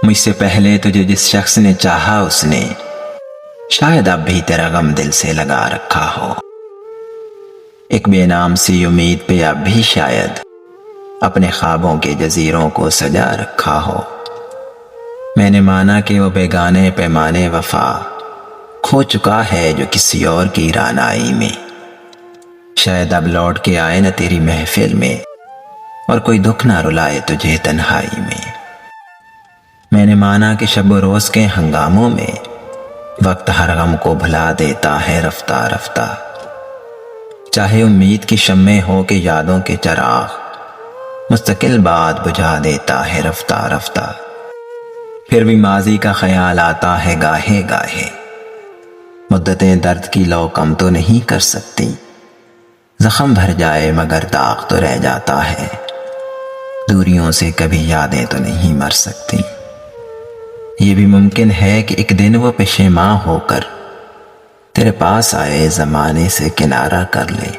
مجھ سے پہلے تجھے جس شخص نے چاہا اس نے شاید اب بھی تیرا غم دل سے لگا رکھا ہو۔ ایک بے نام سی امید پہ اب بھی شاید اپنے خوابوں کے جزیروں کو سجا رکھا ہو۔ میں نے مانا کہ وہ بیگانے پیمانے وفا کھو چکا ہے جو کسی اور کی رعنائی میں، شاید اب لوٹ کے آئے نہ تیری محفل میں اور کوئی دکھ نہ رلائے تجھے تنہائی میں۔ میں نے مانا کہ شب و روز کے ہنگاموں میں وقت ہر غم کو بھلا دیتا ہے رفتہ رفتہ، چاہے امید کی شمع ہو کہ یادوں کے چراغ مستقل بات بجھا دیتا ہے رفتہ رفتہ۔ پھر بھی ماضی کا خیال آتا ہے گاہے گاہے، مدتیں درد کی لو کم تو نہیں کر سکتی، زخم بھر جائے مگر داغ تو رہ جاتا ہے، دوریوں سے کبھی یادیں تو نہیں مر سکتی۔ یہ بھی ممکن ہے کہ ایک دن وہ پشیماں ہو کر تیرے پاس آئے، زمانے سے کنارہ کر لے،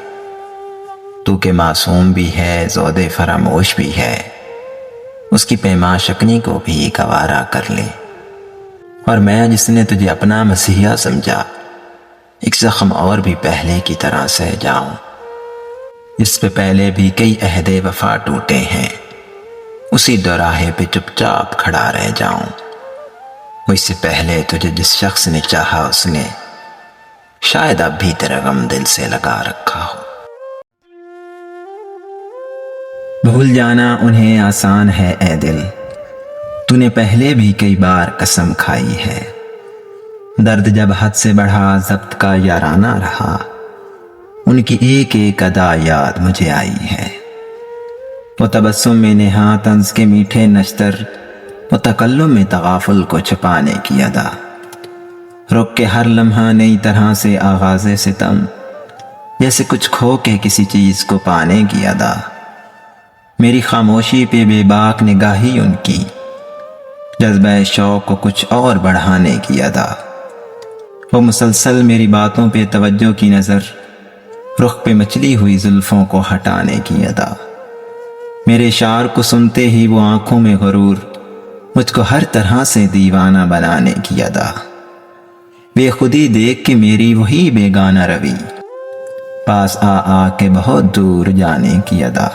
تو کہ معصوم بھی ہے زود فراموش بھی ہے، اس کی پیما شکنی کو بھی گوارا کر لے۔ اور میں جس نے تجھے اپنا مسیحا سمجھا، ایک زخم اور بھی پہلے کی طرح سہ جاؤں، اس پہ پہلے بھی کئی عہد وفا ٹوٹے ہیں، اسی دوراہے پہ چپ چاپ کھڑا رہ جاؤں۔ مجھ سے پہلے تجھے جس شخص نے چاہا اس نے شاید اب بھی تیرا غم دل سے لگا رکھا ہو۔ بھول جانا انہیں آسان ہے اے دل، تو نے پہلے بھی کئی بار قسم کھائی ہے، درد جب حد سے بڑھا ضبط کا یارانہ رہا، ان کی ایک ایک ادا یاد مجھے آئی ہے۔ وہ تبسم میں نہا طنز کے میٹھے نشتر، وہ تکلم میں تغافل کو چھپانے کی ادا، رک کے ہر لمحہ نئی طرح سے آغاز ستم، جیسے کچھ کھو کے کسی چیز کو پانے کی ادا، میری خاموشی پہ بے باک نگاہی ان کی، جذبہ شوق کو کچھ اور بڑھانے کی ادا، وہ مسلسل میری باتوں پہ توجہ کی نظر، رخ پہ مچلی ہوئی زلفوں کو ہٹانے کی ادا، میرے اشعار کو سنتے ہی وہ آنکھوں میں غرور، مجھ کو ہر طرح سے دیوانہ بنانے کی ادا، بے خودی دیکھ کے میری وہی بیگانہ روی، پاس آ آ کے بہت دور جانے کی ادا،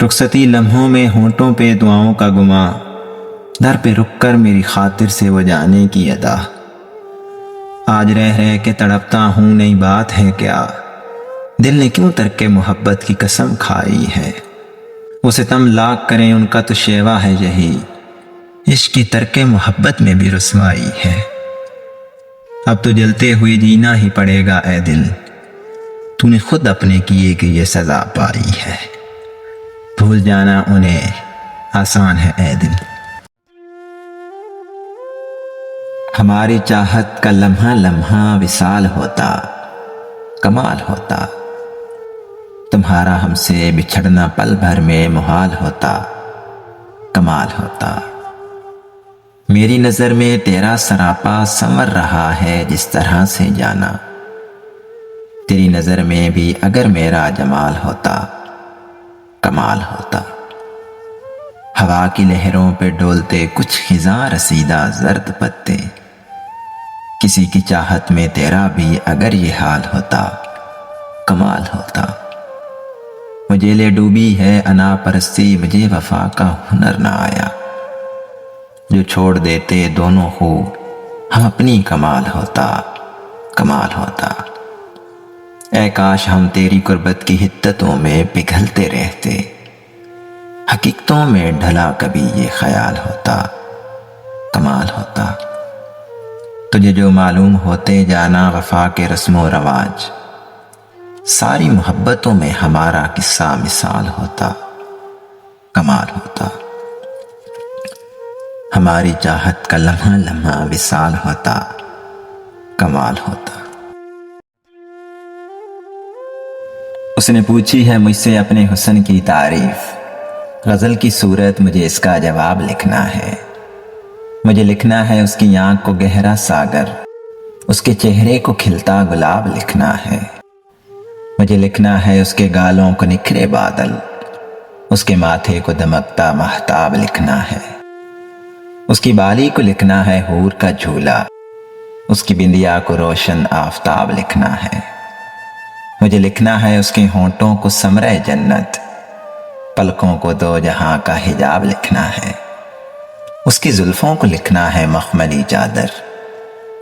رخصتی لمحوں میں ہونٹوں پہ دعاؤں کا گماں، در پہ رک کر میری خاطر سے وہ جانے کی ادا، آج رہ رہ کے تڑپتا ہوں نئی بات ہے کیا، دل نے کیوں ترک محبت کی قسم کھائی ہے، وہ ستم لاکھ کریں ان کا تو شیوا ہے یہی، عشق کی ترک محبت میں بھی رسوائی ہے، اب تو جلتے ہوئے جینا ہی پڑے گا اے دل، تو نے خود اپنے کیے کی یہ سزا پائی ہے۔ بھول جانا انہیں آسان ہے اے دل۔ ہماری چاہت کا لمحہ لمحہ وصال ہوتا، کمال ہوتا، تمہارا ہم سے بچھڑنا پل بھر میں محال ہوتا، کمال ہوتا، میری نظر میں تیرا سراپا سنور رہا ہے جس طرح سے جانا، تیری نظر میں بھی اگر میرا جمال ہوتا، کمال ہوتا، ہوا کی لہروں پہ ڈولتے کچھ خزاں رسیدہ زرد پتے، کسی کی چاہت میں تیرا بھی اگر یہ حال ہوتا، کمال ہوتا، مجھے لے ڈوبی ہے انا پرستی، مجھے وفا کا ہنر نہ آیا، جو چھوڑ دیتے دونوں خوب ہم اپنی کمال ہوتا، کمال ہوتا، اے کاش ہم تیری قربت کی حدتوں میں پگھلتے رہتے، حقیقتوں میں ڈھلا کبھی یہ خیال ہوتا، کمال ہوتا، تجھے جو معلوم ہوتے جانا وفا کے رسم و رواج، ساری محبتوں میں ہمارا قصہ مثال ہوتا، کمال ہوتا، ہماری چاہت کا لمحہ لمحہ وصال ہوتا، کمال ہوتا۔ اس نے پوچھی ہے مجھ سے اپنے حسن کی تعریف، غزل کی صورت مجھے اس کا جواب لکھنا ہے، مجھے لکھنا ہے اس کی آنکھ کو گہرا ساگر، اس کے چہرے کو کھلتا گلاب لکھنا ہے، مجھے لکھنا ہے اس کے گالوں کو نکھرے بادل، اس کے ماتھے کو دمکتا مہتاب لکھنا ہے، اس کی بالی کو لکھنا ہے حور کا جھولا، اس کی بندیا کو روشن آفتاب لکھنا ہے۔ مجھے لکھنا ہے اس کے ہونٹوں کو ثمرۂ جنت، پلکوں کو دو جہاں کا حجاب لکھنا ہے۔ اس کی زلفوں کو لکھنا ہے مخملی چادر،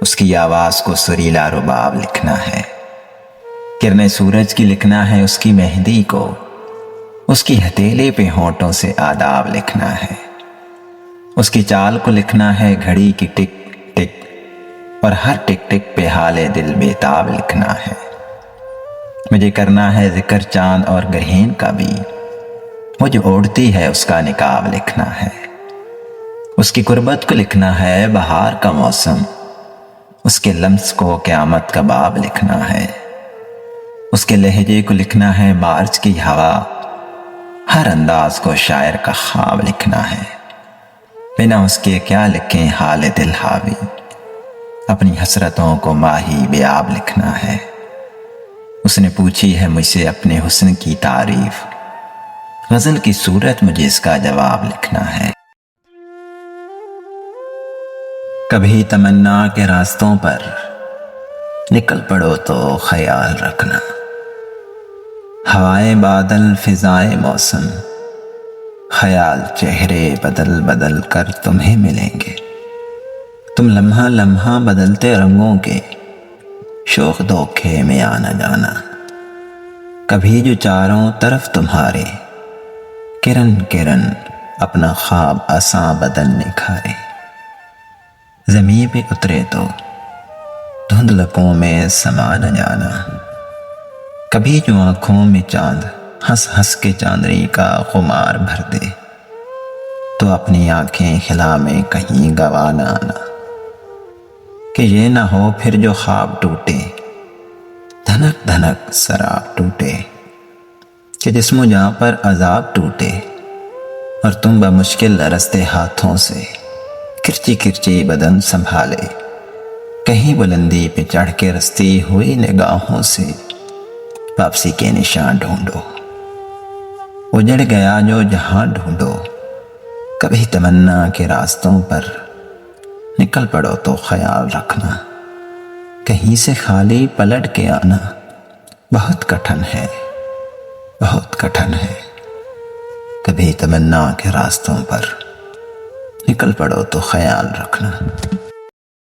اس کی آواز کو سریلا رباب لکھنا ہے۔ کرنے سورج کی لکھنا ہے اس کی مہندی کو، اس کی ہتھیلی پہ ہونٹوں سے آداب لکھنا ہے۔ اس کی چال کو لکھنا ہے گھڑی کی ٹک ٹک، اور ہر ٹک ٹک پہ حال دل بےتاب لکھنا ہے۔ مجھے کرنا ہے ذکر چاند اور گرہین کا بھی، وہ جو اوڑھتی ہے اس کا نقاب لکھنا ہے۔ اس کی قربت کو لکھنا ہے بہار کا موسم، اس کے لمس کو قیامت کا باب لکھنا ہے۔ اس کے لہجے کو لکھنا ہے مارچ کی ہوا، ہر انداز کو شاعر کا خواب لکھنا ہے۔ بنا اس کے کیا لکھیں حال دل حاوی، اپنی حسرتوں کو ماہی بیاب لکھنا ہے۔ اس نے پوچھی ہے مجھ سے اپنے حسن کی تعریف، غزل کی صورت مجھے اس کا جواب لکھنا ہے۔ کبھی تمنا کے راستوں پر نکل پڑو تو خیال رکھنا، ہوائیں بادل فضائیں موسم، خیال چہرے بدل بدل کر تمہیں ملیں گے۔ تم لمحہ لمحہ بدلتے رنگوں کے شوق دھوکھے میں آنا جانا، کبھی جو چاروں طرف تمہارے کرن کرن اپنا خواب آساں بدن نکھارے۔ زمین پہ اترے تو دھندلکوں میں سما نہ جانا، کبھی جو آنکھوں میں چاند ہنس ہنس کے چاندنی کا خمار بھر دے، تو اپنی آنکھیں خلا میں کہیں گوا نہ آنا، کہ یہ نہ ہو پھر جو خواب ٹوٹے دھنک دھنک سراب ٹوٹے، کہ جسم و جاں پر عذاب ٹوٹے، اور تم بمشکل لرزتے ہاتھوں سے کرچی کرچی بدن سنبھالے، کہیں بلندی پہ چڑھ کے رستی ہوئی نگاہوں سے واپسی کے نشان ڈھونڈو۔ اجڑ گیا جو جہاں ڈھونڈو، کبھی تمنا کے راستوں پر نکل پڑو تو خیال رکھنا، کہیں سے خالی پلٹ کے آنا بہت کٹھن ہے، بہت کٹھن ہے۔ کبھی تمنا کے راستوں پر نکل پڑو تو خیال رکھنا۔